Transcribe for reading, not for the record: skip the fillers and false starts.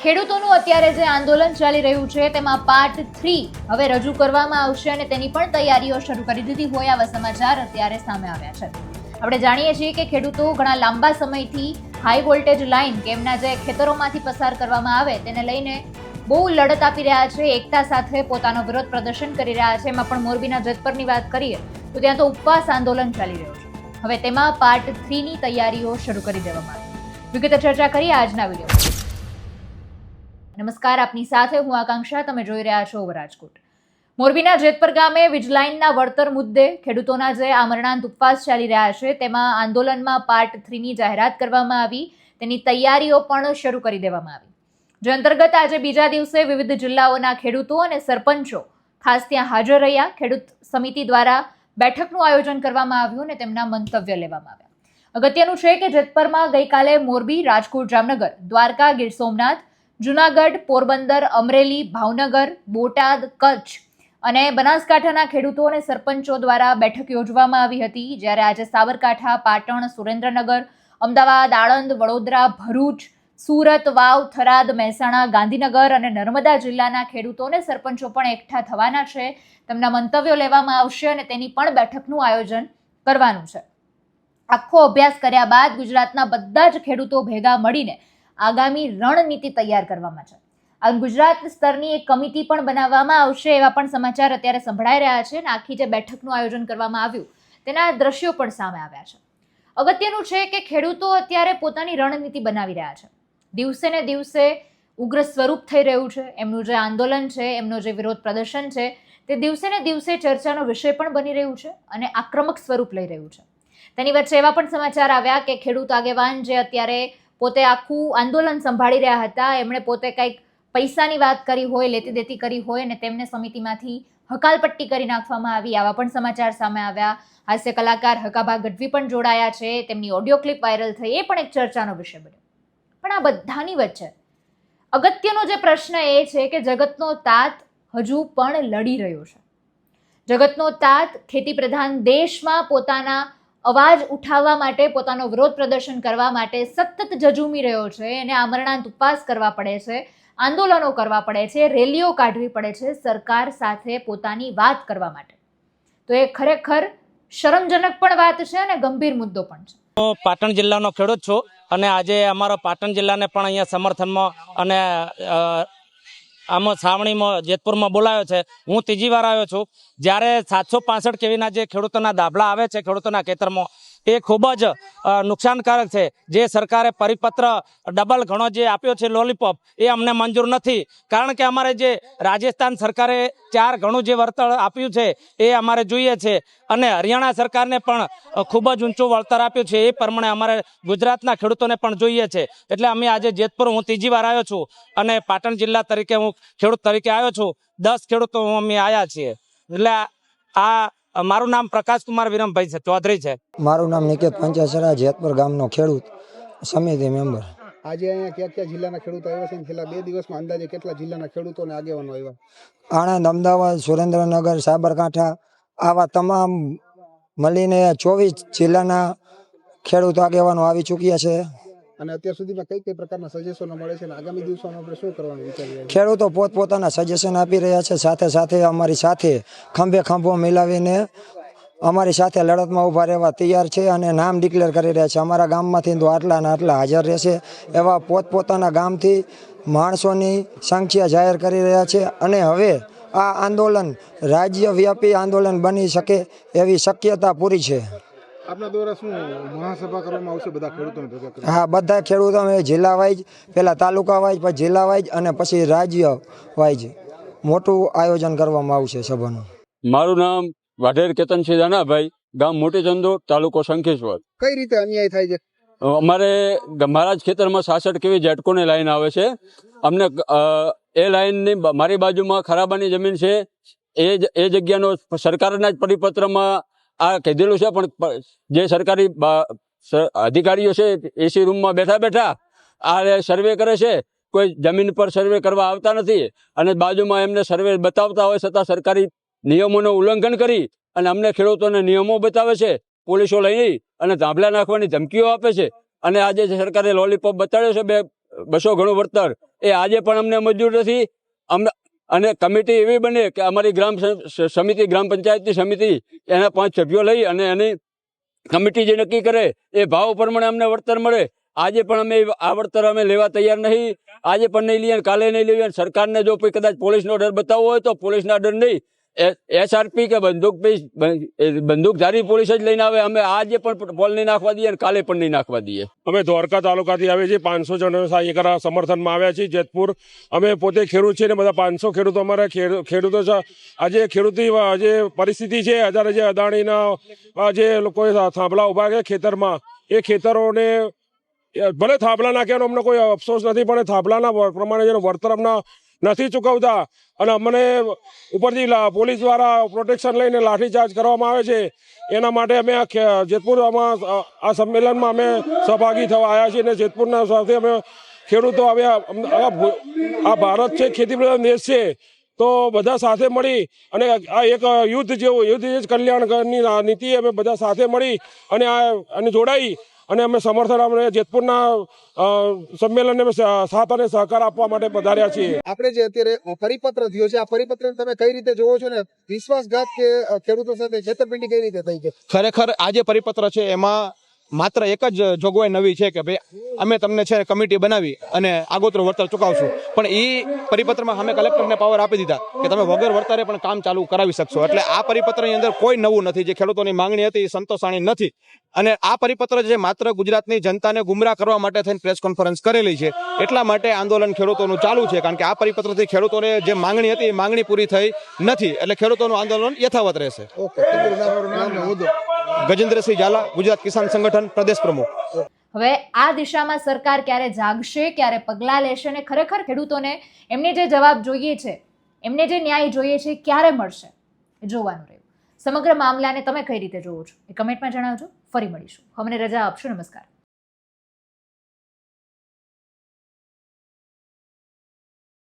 ખેડૂતોનું અત્યારે જે આંદોલન ચાલી રહ્યું છે તેમાં પાર્ટ 3 હવે રજૂ કરવામાં આવશે અને તેની પણ તૈયારીઓ શરૂ કરી દીધી હોય આવા સમાચાર અત્યારે સામે આવ્યા છે। આપણે જાણીએ છીએ કે ખેડૂતો ઘણા લાંબા સમયથી હાઈ વોલ્ટેજ લાઇન કે એમના જે ખેતરોમાંથી પસાર કરવામાં આવે તેને લઈને બહુ લડત આપી રહ્યા છે, એકતા સાથે પોતાનો વિરોધ પ્રદર્શન કરી રહ્યા છે। એમાં પણ મોરબીના જેતપરની વાત કરીએ તો ત્યાં તો ઉપવાસ આંદોલન ચાલી રહ્યું છે। હવે તેમાં પાર્ટ 3 ની તૈયારીઓ શરૂ કરી દેવામાં આવી। વિગતે ચર્ચા કરીએ આજના વિડીયોમાં। નમસ્કાર, આપની સાથે હું આકાંક્ષા, તમે જોઈ રહ્યા છો રાજકોટ। મોરબીના જેતપર ગામે વીજલાઇનના વળતર મુદ્દે ખેડૂતોના જે આમરણાંત ઉપવાસ ચાલી રહ્યા છે તેમાં આંદોલનમાં પાર્ટ 3 ની જાહેરાત કરવામાં આવી, તેની તૈયારીઓ પણ શરૂ કરી દેવામાં આવી। જે અંતર્ગત આજે બીજા દિવસે વિવિધ જિલ્લાઓના ખેડૂતો અને સરપંચો ખાસ ત્યાં હાજર રહ્યા। ખેડૂત સમિતિ દ્વારા બેઠકનું આયોજન કરવામાં આવ્યું અને તેમના મંતવ્ય લેવામાં આવ્યા। અગત્યનું છે કે જેતપરમાં ગઈકાલે મોરબી, રાજકોટ, જામનગર, દ્વારકા, ગીર સોમનાથ, જુનાગઢ, પોરબંદર, અમરેલી, ભાવનગર, બોટાદ, કચ્છ અને બનાસકાંઠાના ખેડૂતો અને સરપંચો દ્વારા બેઠક યોજવામાં આવી હતી। જ્યારે આજે સાબરકાંઠા, પાટણ, સુરેન્દ્રનગર, અમદાવાદ, આણંદ, વડોદરા, ભરૂચ, સુરત, વાવ, થરાદ, મહેસાણા, ગાંધીનગર અને નર્મદા જિલ્લાના ખેડૂતો અને સરપંચો પણ એકઠા થવાના છે। તેમના મંતવ્યો લેવામાં આવશે અને તેની પણ બેઠકનું આયોજન કરવાનું છે। આખો અભ્યાસ કર્યા બાદ ગુજરાતના બધા જ ખેડૂતો ભેગા મળીને આગામી રણનીતિ તૈયાર કરવામાં છે। આ ગુજરાત સ્તરની એક કમિટી પણ બનાવવામાં આવશે એવા પણ સમાચાર અત્યારે સંભળાઈ રહ્યા છે અને આખી જે બેઠકનું આયોજન કરવામાં આવ્યું તેના દ્રશ્યો પણ સામે આવ્યા છે। અગત્યનું છે કે ખેડૂતો અત્યારે પોતાની રણનીતિ બનાવી રહ્યા છે। દિવસે ને દિવસે ઉગ્ર સ્વરૂપ થઈ રહ્યું છે એમનું જે આંદોલન છે, એમનું જે વિરોધ પ્રદર્શન છે તે દિવસે ને દિવસે ચર્ચાનો વિષય પણ બની રહ્યું છે અને આક્રમક સ્વરૂપ લઈ રહ્યું છે। તેની વચ્ચે એવા પણ સમાચાર આવ્યા કે ખેડૂત આગેવાન જે અત્યારે પોતે આખું આંદોલન સંભાળી રહ્યા હતા, એમણે પોતે કંઈક પૈસાની વાત કરી હોય, લેતી દેતી કરી હોય અને તેમને સમિતિમાંથી હકાલપટ્ટી કરી નાખવામાં આવી, આવા પણ સમાચાર સામે આવ્યા। હાસ્ય કલાકાર હકાભા ગઢવી પણ જોડાયા છે, તેમની ઓડિયો ક્લિપ વાયરલ થઈ, એ પણ એક ચર્ચાનો વિષય બન્યો। પણ આ બધાની વચ્ચે અગત્યનો જે પ્રશ્ન એ છે કે જગતનો તાત હજુ પણ લડી રહ્યો છે। જગતનો તાત ખેતી પ્રધાન દેશમાં પોતાના અવાજ ઉઠાવવા માટે, પોતાનો વિરોધ પ્રદર્શન કરવા માટે સતત ઝઝૂમી રહ્યો છે અને આમરણાંત ઉપવાસ કરવા પડે છે, આંદોલનો કરવા પડે છે, રેલીઓ કાઢવી પડે છે સરકાર સાથે પોતાની વાત કરવા માટે। તો એ ખરેખર શરમજનક પણ વાત છે અને ગંભીર મુદ્દો પણ છે। હું પાટણ જિલ્લાનો ખેડૂત છું અને આજે અમારા પાટણ જિલ્લાને પણ અહીંયા સમર્થનમાં અને આમાં છાવણીમાં જેતપુરમાં બોલાયો છે। હું ત્રીજી વાર આવ્યો છું। જ્યારે 765 કેવીના જે ખેડૂતોના દાખલા આવે છે ખેડૂતોના ખેતરમાં, એ ખૂબ જ નુકસાનકારક છે। જે સરકારે પરિપત્ર ડબલ ઘણો જે આપ્યો છે લોલીપોપ, એ અમને મંજૂર નથી। કારણ કે અમારે જે રાજસ્થાન સરકારે 4 ગણું જે વળતર આપ્યું છે એ અમારે જોઈએ છે અને હરિયાણા સરકારને પણ ખૂબ જ ઊંચું વળતર આપ્યું છે, એ પ્રમાણે અમારે ગુજરાતના ખેડૂતોને પણ જોઈએ છે। એટલે અમે આજે જેતપુર, હું ત્રીજી વાર આવ્યો છું અને પાટણ જિલ્લા તરીકે હું ખેડૂત તરીકે આવ્યો છું। 10 ખેડૂતો અમે આવ્યા છીએ। એટલે આ મારું નામ પ્રકાશકુમાર વિરમભાઈ છે, ચૌધરી છે। મારું નામ નિકેત પંચાસરા, જેતપુર ગામનો ખેડૂત સમિતિ મેમ્બર। આજે અહીંયા કયા જિલ્લાના ખેડૂતો આવ્યા છે? છેલ્લા 2 દિવસમાં અંદાજે કેટલા જિલ્લાના ખેડૂતો અને આગેવાનો આવ્યા? આણંદ, અમદાવાદ, સુરેન્દ્રનગર, સાબરકાંઠા, આવા તમામ મળીને 24 જિલ્લાના ખેડૂત આગેવાનો આવી ચૂક્યા છે। અને અત્યાર સુધીમાં કઈ કઈ પ્રકારના સજેશનો મળે છે અને આગામી દિવસોમાં આપણે શું કરવાનું વિચારી રહ્યા છીએ? ખેડૂતો પોતપોતાના સજેશન આપી રહ્યા છે, સાથે સાથે અમારી સાથે ખંભે ખંભો મિલાવીને અમારી સાથે લડતમાં ઊભા રહેવા તૈયાર છે અને નામ ડિક્લેર કરી રહ્યા છે। અમારા ગામમાંથી તો આટલા ને આટલા હાજર રહેશે એવા પોતપોતાના ગામથી માણસોની સંખ્યા જાહેર કરી રહ્યા છે અને હવે આ આંદોલન રાજ્યવ્યાપી આંદોલન બની શકે એવી શક્યતા પૂરી છે। આપના દ્વારા શું મહાસભા કરવામાં આવશે બધા ખેડૂતોને ભેગા કરી? હા, બધા ખેડૂતો જિલ્લા વાઇઝ, પહેલાં તાલુકા વાઇઝ, પછી જિલ્લા વાઇઝ અને પછી રાજ્ય વાઇઝ મોટું આયોજન કરવામાં આવશે સભાનું। મારું નામ વાઢેર કેતનસિંહ રાણાભાઈ, ગામ મોટી ચંદોડ, તાલુકો શંખેશ્વર। કઈ રીતે અન્યાય થાય છે? અમારે મારા જ ખેતરમાં 66 કેવી જેટકોની લાઈન આવે છે। અમને એ લાઈનની મારી બાજુમાં ખરાબાની જમીન છે, એ જગ્યાનો સરકારના જ પરિપત્રમાં આ કીધેલું છે, પણ જે સરકારી અધિકારીઓ છે એસી રૂમમાં બેઠા બેઠા આ સર્વે કરે છે, કોઈ જમીન પર સર્વે કરવા આવતા નથી અને બાજુમાં એમને સર્વે બતાવતા હોય છતાં સરકારી નિયમોનું ઉલ્લંઘન કરી અને અમને ખેડૂતોને નિયમો બતાવે છે, પોલીસો લઈ અને ધાંભલા નાખવાની ધમકીઓ આપે છે। અને આજે સરકારે લોલીપોપ બતાડ્યો છે 200 ગણું વળતર, એ આજે પણ અમને મંજૂર નથી. અને કમિટી એવી બને કે અમારી સમિતિ ગ્રામ પંચાયતની સમિતિ એના 5 સભ્યો લઈ અને એની કમિટી જે નક્કી કરે એ ભાવ પ્રમાણે અમને વળતર મળે. આજે પણ અમે આ વળતર અમે લેવા તૈયાર નહીં. આજે પણ નહીં લઈએ, કાલે નહીં લઈએ. સરકારને જો કોઈ કદાચ પોલીસનો ડર બતાવવો હોય તો પોલીસના ડર નહીં, SRP કે બંદૂકધારી પોલીસ જ લઈને આવે. અમે આજે પણ પોલ નહીં નાખવા દઈએ અને કાલે પણ નહીં નાખવા દઈએ. અમે દ્વારકા તાલુકાથી આવીએ છીએ. 500 જણો એકરા સમર્થનમાં આવ્યા છીએ જેતપુર. અમે પોતે ખેડૂત છીએ ને બધા 500 ખેડૂતો અમારા ખેડૂતો છે. આજે ખેડૂતી જે પરિસ્થિતિ છે, અત્યારે જે અદાણીના જે લોકોએ થાંભલા ઉભા છે ખેતરમાં, એ ખેતરોને ભલે થાંભલા નાખ્યાનો અમને કોઈ અફસોસ નથી, પણ થાંભલાના પ્રમાણે જેનું વળતર અમને નથી ચૂકવતા અને અમને ઉપરથી પોલીસ દ્વારા પ્રોટેક્શન લઈને લાઠીચાર્જ કરવામાં આવે છે. એના માટે અમે જેતપુરમાં આ સંમેલનમાં અમે સહભાગી થવા આવ્યા છીએ અને જેતપુરના સાથે અમે ખેડૂતો આવ્યા. આ ભારત છે, ખેતી પ્રધાન દેશ છે, તો બધા સાથે મળી અને આ એક યુદ્ધ જ કલ્યાણની નીતિ અમે બધા સાથે મળી અને જોડાઈ અને અમે સમર્થન અમને જેતપુરના સંમેલનને સાથ અને સહકાર આપવા માટે પધાર્યા છીએ. આપણે જે અત્યારે પરિપત્ર થયો છે, આ પરિપત્ર તમે કઈ રીતે જોવો છો ને વિશ્વાસઘાત કે ખેડૂતો સાથે છેતરપિંડી કઈ રીતે થઈ છે? ખરેખર આ જે પરિપત્ર છે એમાં માત્ર એક જ જોગવાઈ નવી છે કે ભાઈ અમે તમને છે કમિટી બનાવી અને આગોતરું વળતર ચૂકવશું, પણ એ પરિપત્રમાં અમે કલેક્ટરને પાવર આપી દીધા કે તમે વગર વળતરે પણ કામ ચાલુ કરાવી શકશો. એટલે આ પરિપત્રની અંદર કોઈ નવું નથી. જે ખેડૂતોની માંગણી હતી એ સંતોષાણી નથી. અને આ પરિપત્ર જે માત્ર ગુજરાતની જનતાને ગુમરાહ કરવા માટે થઈને પ્રેસ કોન્ફરન્સ કરેલી છે, એટલા માટે આંદોલન ખેડૂતોનું ચાલુ છે. કારણ કે આ પરિપત્રથી ખેડૂતોને જે માંગણી હતી એ માંગણી પૂરી થઈ નથી, એટલે ખેડૂતોનું આંદોલન યથાવત રહેશે. ગજેન્દ્રસિંહ ઝાલા, ગુજરાત કિસાન સંગઠન પ્રદેશ પ્રમુખ. હવે આ દિશામાં સરકાર ક્યારે જાગશે, ક્યારે પગલાં લેશે અને ખરેખર ખેડૂતોને એમને જે જવાબ જોઈએ છે, એમને જે ન્યાય જોઈએ છે, ક્યારે મળશે એ જોવાનું રહ્યું. સમગ્ર મામલાને તમે કઈ રીતે જોવો છો એ કમેન્ટમાં જણાવજો. ફરી મળીશું. અમને રજા આપશો. નમસ્કાર.